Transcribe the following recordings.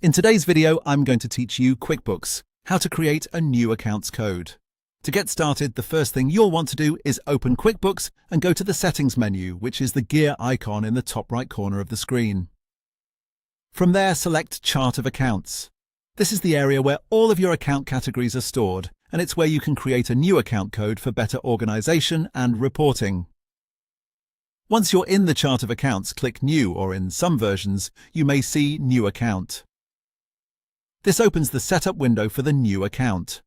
In today's video, I'm going to teach you QuickBooks, how to create a new accounts code. To get started, the first thing you'll want to do is open QuickBooks and go to the Settings menu, which is the gear icon in the top right corner of the screen. From there, select Chart of Accounts. This is the area where all of your account categories are stored, and it's where you can create a new account code for better organization and reporting. Once you're in the Chart of Accounts, click New, or in some versions, you may see New Account. This opens the setup window for the new account.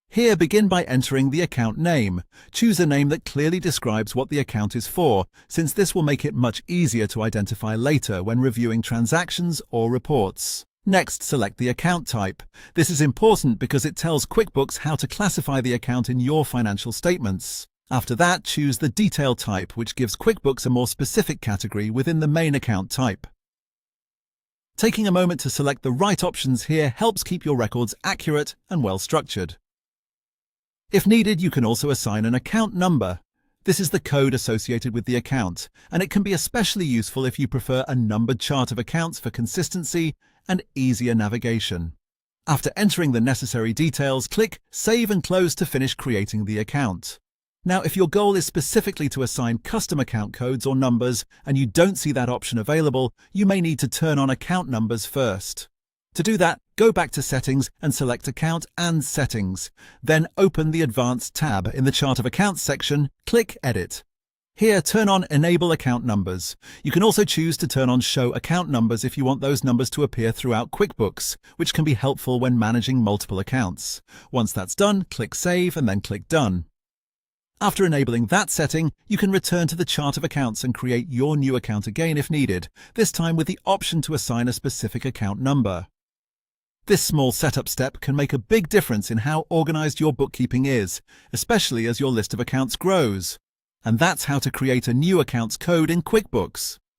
Here, begin by entering the account name. Choose a name that clearly describes what the account is for, since this will make it much easier to identify later when reviewing transactions or reports. Next, select the account type. This is important because it tells QuickBooks how to classify the account in your financial statements. After that, choose the detail type, which gives QuickBooks a more specific category within the main account type. Taking a moment to select the right options here helps keep your records accurate and well-structured. If needed, you can also assign an account number. This is the code associated with the account, and it can be especially useful if you prefer a numbered chart of accounts for consistency and easier navigation. After entering the necessary details, click Save and Close to finish creating the account. Now, if your goal is specifically to assign custom account codes or numbers and you don't see that option available, you may need to turn on account numbers first. To do that, go back to Settings and select Account and Settings. Then open the Advanced tab. In the Chart of Accounts section, click Edit. Here, turn on Enable Account Numbers. You can also choose to turn on Show Account Numbers if you want those numbers to appear throughout QuickBooks, which can be helpful when managing multiple accounts. Once that's done, click Save and then click Done. After enabling that setting, you can return to the Chart of Accounts and create your new account again if needed, this time with the option to assign a specific account number. This small setup step can make a big difference in how organized your bookkeeping is, especially as your list of accounts grows. And that's how to create a new accounts code in QuickBooks.